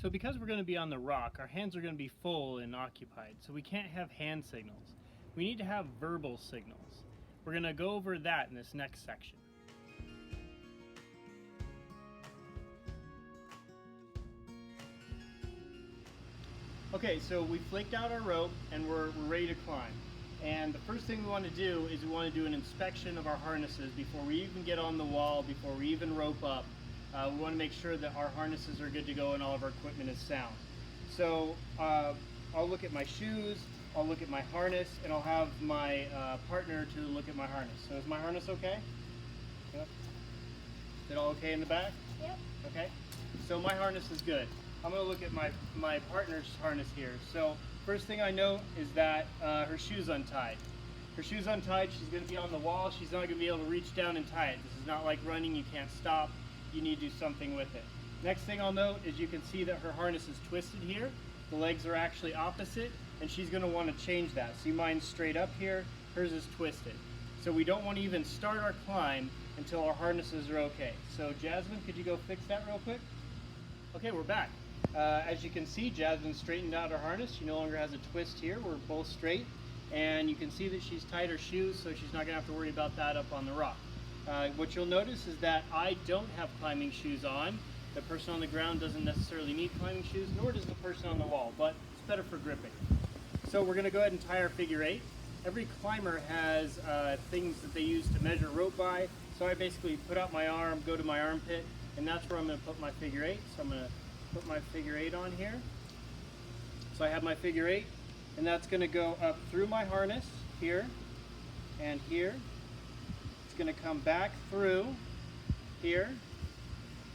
So because we're going to be on the rock, our hands are going to be full and occupied, so we can't have hand signals. We need to have verbal signals. We're going to go over that in this next section. Okay, so we flaked out our rope and we're ready to climb. And the first thing we want to do is we want to do an inspection of our harnesses before we even get on the wall, before we even rope up. We want to make sure that our harnesses are good to go and all of our equipment is sound. So I'll look at my shoes, I'll look at my harness, and I'll have my partner to look at my harness. So is my harness okay? Yep. Is it all okay in the back? Yep. Okay. So my harness is good. I'm going to look at my partner's harness here. So first thing I note is that her shoe's untied. Her shoe's untied, she's going to be on the wall, she's not going to be able to reach down and tie it. This is not like running, you can't stop, you need to do something with it. Next thing I'll note is you can see that her harness is twisted here. The legs are actually opposite, and she's going to want to change that. See, mine's straight up here, hers is twisted. So we don't want to even start our climb until our harnesses are okay. So Jasmine, could you go fix that real quick? Okay, we're back. As you can see, Jasmine straightened out her harness. She no longer has a twist here. We're both straight. And you can see that she's tied her shoes, so she's not going to have to worry about that up on the rock. What you'll notice is that I don't have climbing shoes on. The person on the ground doesn't necessarily need climbing shoes, nor does the person on the wall, but it's better for gripping. So we're going to go ahead and tie our figure eight. Every climber has things that they use to measure rope by. So I basically put out my arm, go to my armpit, and that's where I'm going to put my figure eight. So I'm going to put my figure eight on here. So I have my figure eight, and that's going to go up through my harness here and here. It's going to come back through here.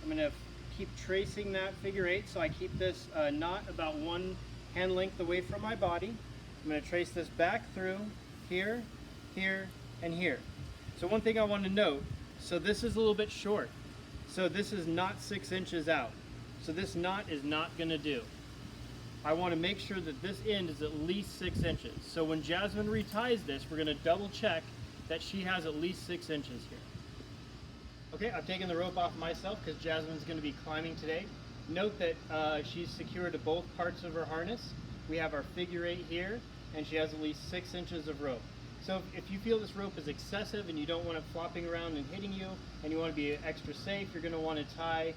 I'm going to keep tracing that figure eight, so I keep this knot about one hand length away from my body. I'm going to trace this back through here, here, and here. So one thing I want to note, so this is a little bit short. So this is not 6 inches out. So this knot is not going to do. I want to make sure that this end is at least 6 inches. So when Jasmine reties this, we're going to double check that she has at least 6 inches here. Okay, I've taken the rope off myself because Jasmine's going to be climbing today. Note that she's secured to both parts of her harness. We have our figure eight here, and she has at least 6 inches of rope. So if you feel this rope is excessive and you don't want it flopping around and hitting you, and you want to be extra safe, you're going to want to tie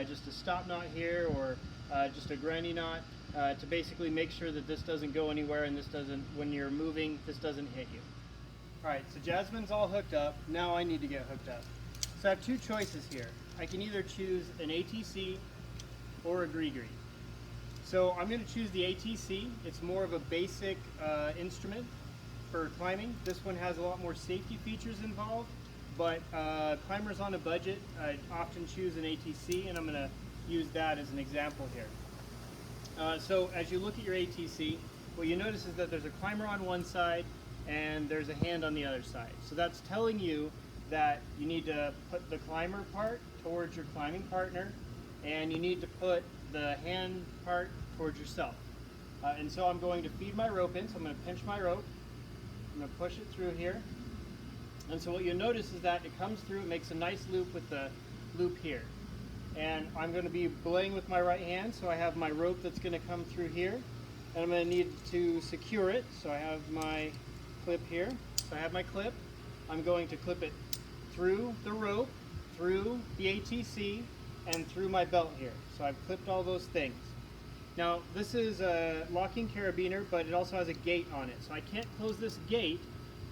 just a stop knot here, or just a granny knot, to basically make sure that this doesn't go anywhere and this doesn't, when you're moving, this doesn't hit you. Alright, so Jasmine's all hooked up. Now I need to get hooked up. So I have two choices here. I can either choose an ATC or a Gree-Gree. So I'm going to choose the ATC. It's more of a basic instrument for climbing. This one has a lot more safety features involved, but climbers on a budget often choose an ATC, and I'm going to use that as an example here. So as you look at your ATC, what you notice is that there's a climber on one side and there's a hand on the other side. So that's telling you that you need to put the climber part towards your climbing partner, and you need to put the hand part towards yourself. And so I'm going to feed my rope in, so I'm going to pinch my rope. I'm going to push it through here. And so what you'll notice is that it comes through, it makes a nice loop with the loop here. And I'm going to be belaying with my right hand, so I have my rope that's going to come through here. And I'm going to need to secure it, so I have my clip here. So I have my clip. I'm going to clip it through the rope, through the ATC, and through my belt here. So I've clipped all those things. Now this is a locking carabiner, but it also has a gate on it. So I can't close this gate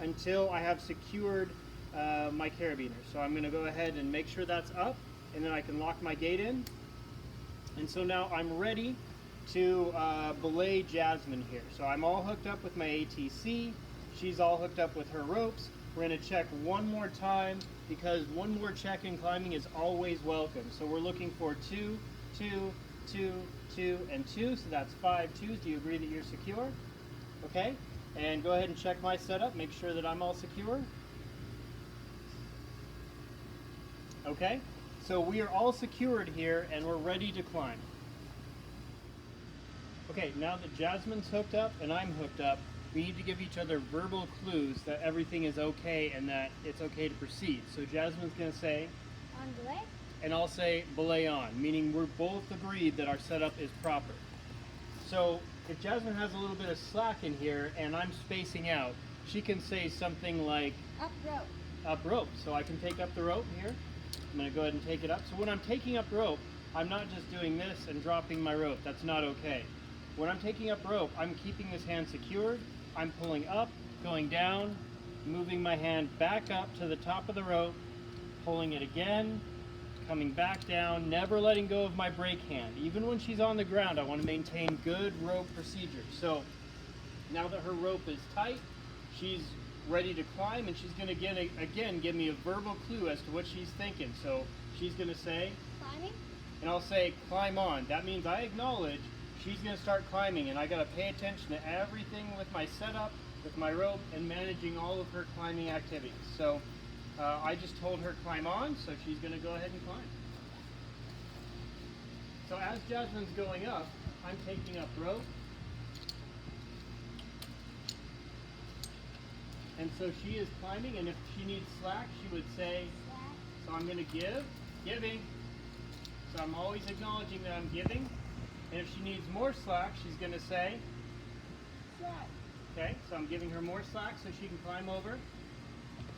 until I have secured my carabiner. So I'm going to go ahead and make sure that's up, and then I can lock my gate in. And so now I'm ready to belay Jasmine here. So I'm all hooked up with my ATC. She's all hooked up with her ropes. We're going to check one more time, because one more check in climbing is always welcome. So we're looking for 2, 2, 2, 2, and 2. So that's 5 2s. Do you agree that you're secure? Okay. And go ahead and check my setup. Make sure that I'm all secure. Okay. So we are all secured here, and we're ready to climb. Okay, now that Jasmine's hooked up and I'm hooked up, we need to give each other verbal clues that everything is okay and that it's okay to proceed. So Jasmine's going to say, On the way. and I'll say belay on, meaning we're both agreed that our setup is proper. So if Jasmine has a little bit of slack in here and I'm spacing out, she can say something like Up rope. up rope. So I can take up the rope here. I'm going to go ahead and take it up. So when I'm taking up rope, I'm not just doing this and dropping my rope. That's not okay. When I'm taking up rope, I'm keeping this hand secured. I'm pulling up, going down, moving my hand back up to the top of the rope, pulling it again, coming back down, never letting go of my brake hand. Even when she's on the ground, I want to maintain good rope procedures. So now that her rope is tight, she's ready to climb, and she's going to again give me a verbal clue as to what she's thinking. So she's going to say, Climbing? and I'll say, climb on. That means I acknowledge she's going to start climbing, and I got to pay attention to everything with my setup, with my rope, and managing all of her climbing activities. So I just told her climb on, so she's going to go ahead and climb. So as Jasmine's going up, I'm taking up rope. And so she is climbing, and if she needs slack, she would say, Slack. so I'm going to giving. So I'm always acknowledging that I'm giving. And if she needs more slack, she's going to say, Slack. okay, so I'm giving her more slack so she can climb over.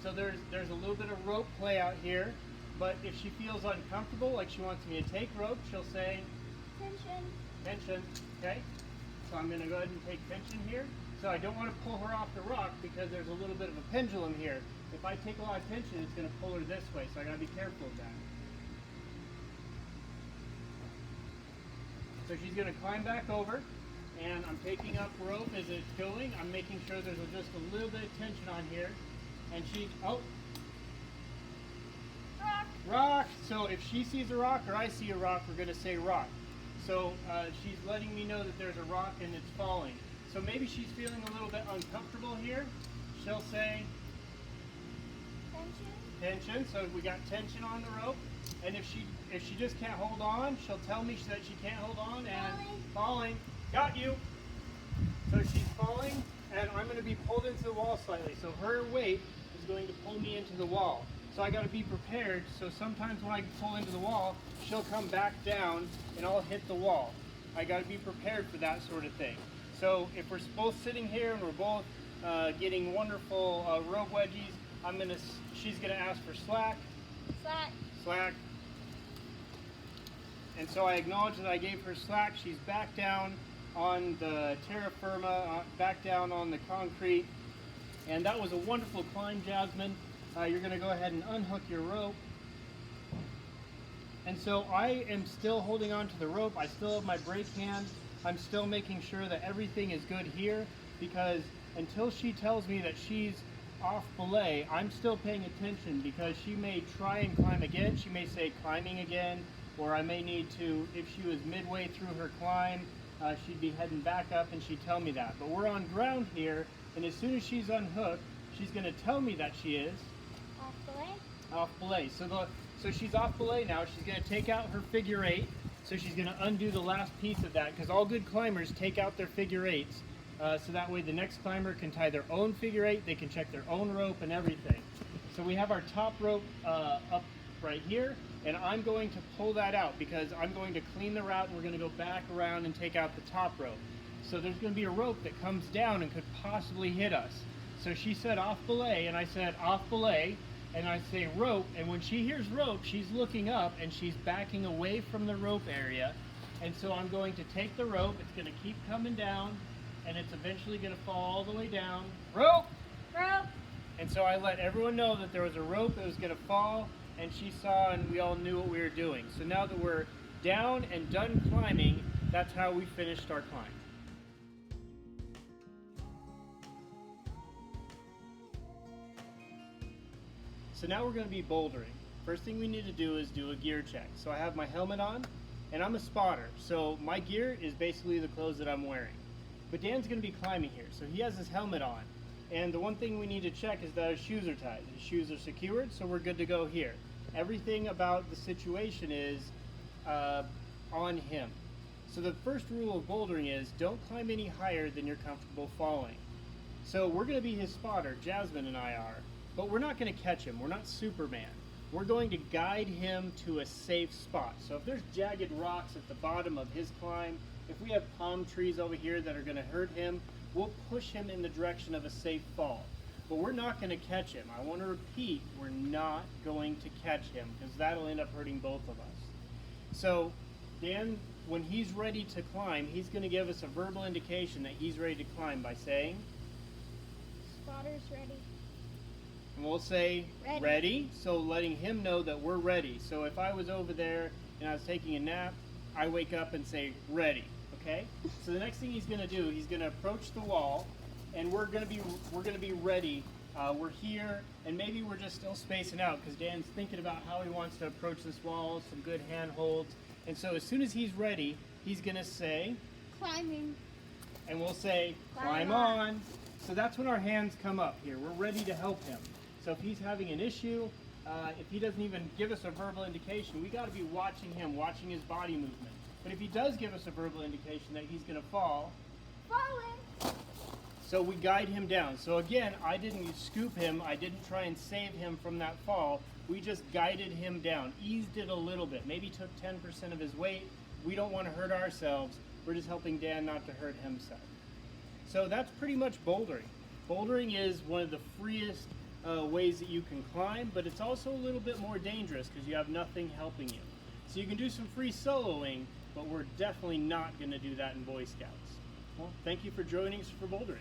So there's a little bit of rope play out here, but if she feels uncomfortable, like she wants me to take rope, she'll say, tension, okay? So I'm going to go ahead and take tension here. So I don't want to pull her off the rock because there's a little bit of a pendulum here. If I take a lot of tension, it's going to pull her this way, so I got to be careful of that. So she's going to climb back over, and I'm taking up rope as it's going. I'm making sure there's just a little bit of tension on here. And she, oh, rock. So if she sees a rock or I see a rock, we're going to say rock. So she's letting me know that there's a rock and it's falling. So maybe she's feeling a little bit uncomfortable here. She'll say tension. So we got tension on the rope. And if she just can't hold on, she'll tell me that she can't hold on and falling. Got you. So she's falling, and I'm going to be pulled into the wall slightly. So her weight is going to pull me into the wall. So I got to be prepared. So sometimes when I pull into the wall, she'll come back down and I'll hit the wall. I got to be prepared for that sort of thing. So if we're both sitting here and we're both getting wonderful rope wedgies, she's gonna ask for slack. Slack. And so I acknowledge that I gave her slack. She's back down on the terra firma, back down on the concrete. And that was a wonderful climb, Jasmine. You're gonna go ahead and unhook your rope. And so I am still holding on to the rope. I still have my brake hand. I'm still making sure that everything is good here, because until she tells me that she's off belay, I'm still paying attention, because she may try and climb again. She may say climbing again, or I may need to, if she was midway through her climb, she'd be heading back up and she'd tell me that. But we're on ground here, and as soon as she's unhooked, she's going to tell me that she is off belay. So she's off belay now. She's going to take out her figure 8. So she's going to undo the last piece of that, because all good climbers take out their figure 8s. So that way the next climber can tie their own figure 8, they can check their own rope and everything. So we have our top rope up right here, and I'm going to pull that out because I'm going to clean the route, and we're going to go back around and take out the top rope. So there's going to be a rope that comes down and could possibly hit us. So she said off belay, and I said off belay, and I say rope, and when she hears rope, she's looking up and she's backing away from the rope area. And so I'm going to take the rope, it's going to keep coming down, and it's eventually going to fall all the way down. Rope! And so I let everyone know that there was a rope that was going to fall, and she saw, and we all knew what we were doing. So now that we're down and done climbing, that's how we finished our climb. So now we're going to be bouldering. First thing we need to do is do a gear check. So I have my helmet on, and I'm a spotter. So my gear is basically the clothes that I'm wearing. But Dan's going to be climbing here, so he has his helmet on. And the one thing we need to check is that his shoes are tied. His shoes are secured, so we're good to go here. Everything about the situation is on him. So the first rule of bouldering is don't climb any higher than you're comfortable falling. So we're going to be his spotter, Jasmine and I are. But we're not going to catch him. We're not Superman. we're going to guide him to a safe spot. So if there's jagged rocks at the bottom of his climb, if we have palm trees over here that are going to hurt him, we'll push him in the direction of a safe fall. But we're not going to catch him. I want to repeat, we're not going to catch him because that'll end up hurting both of us. So Dan, when he's ready to climb, he's going to give us a verbal indication that he's ready to climb by saying, Spotter's ready. and we'll say, Ready. ready. So letting him know that we're ready. So if I was over there and I was taking a nap, I wake up and say, ready. Okay? So the next thing he's going to do, he's going to approach the wall, and we're going to be ready. We're here, and maybe we're just still spacing out because Dan's thinking about how he wants to approach this wall, some good handholds. And so as soon as he's ready, he's going to say, Climbing. and we'll say, climb Climb on. on. So that's when our hands come up here. We're ready to help him. So if he's having an issue, if he doesn't even give us a verbal indication, we got to be watching him, watching his body movement. But if he does give us a verbal indication that he's going to fall, Falling. so we guide him down. So again, I didn't scoop him. I didn't try and save him from that fall. We just guided him down, eased it a little bit, maybe took 10% of his weight. We don't want to hurt ourselves. We're just helping Dan not to hurt himself. So that's pretty much bouldering. Bouldering is one of the freest ways that you can climb, but it's also a little bit more dangerous because you have nothing helping you. So you can do some free soloing, but we're definitely not going to do that in Boy Scouts. Well, thank you for joining us for bouldering.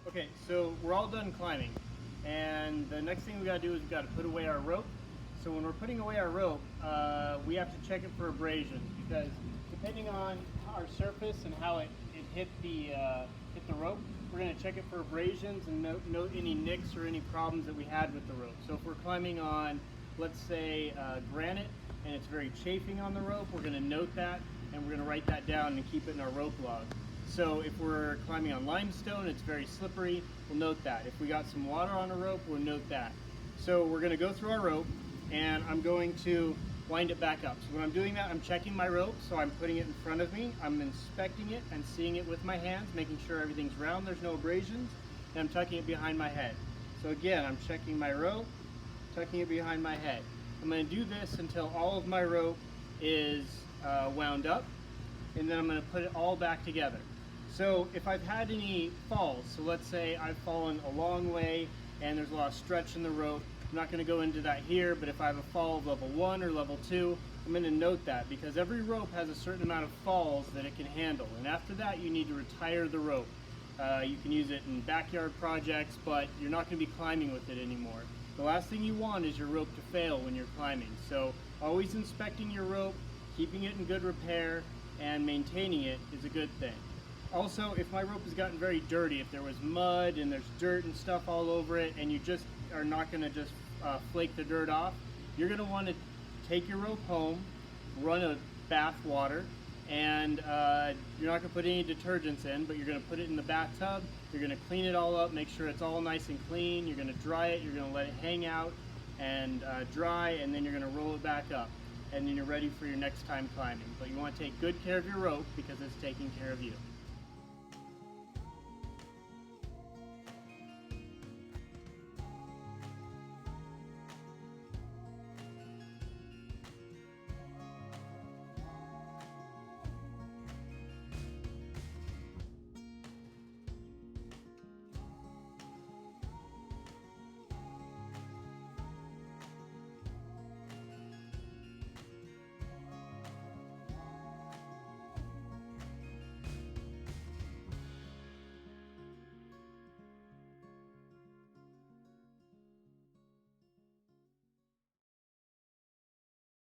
Okay, so we're all done climbing, and the next thing we gotta do is we gotta put away our rope. So when we're putting away our rope, we have to check it for abrasions because depending on our surface and how it hit the rope, we're gonna check it for abrasions and note any nicks or any problems that we had with the rope. So if we're climbing on, let's say, granite and it's very chafing on the rope, we're gonna note that and we're gonna write that down and keep it in our rope log. So if we're climbing on limestone, it's very slippery, we'll note that. If we got some water on a rope, we'll note that. So we're gonna go through our rope and I'm going to wind it back up. So when I'm doing that, I'm checking my rope, so I'm putting it in front of me, I'm inspecting it and seeing it with my hands, making sure everything's round, there's no abrasions, and I'm tucking it behind my head. So again, I'm checking my rope, tucking it behind my head. I'm gonna do this until all of my rope is wound up, and then I'm gonna put it all back together. So if I've had any falls, so let's say I've fallen a long way and there's a lot of stretch in the rope, I'm not going to go into that here, but if I have a fall of level 1 or level 2, I'm going to note that because every rope has a certain amount of falls that it can handle. And after that, you need to retire the rope. You can use it in backyard projects, but you're not going to be climbing with it anymore. The last thing you want is your rope to fail when you're climbing. So always inspecting your rope, keeping it in good repair, and maintaining it is a good thing. Also, if my rope has gotten very dirty, if there was mud and there's dirt and stuff all over it, and you just are not going to just flake the dirt off, you're going to want to take your rope home, run a bath water, and you're not going to put any detergents in, but you're going to put it in the bathtub, you're going to clean it all up, make sure it's all nice and clean, you're going to dry it, you're going to let it hang out and dry, and then you're going to roll it back up, and then you're ready for your next time climbing. But you want to take good care of your rope because it's taking care of you.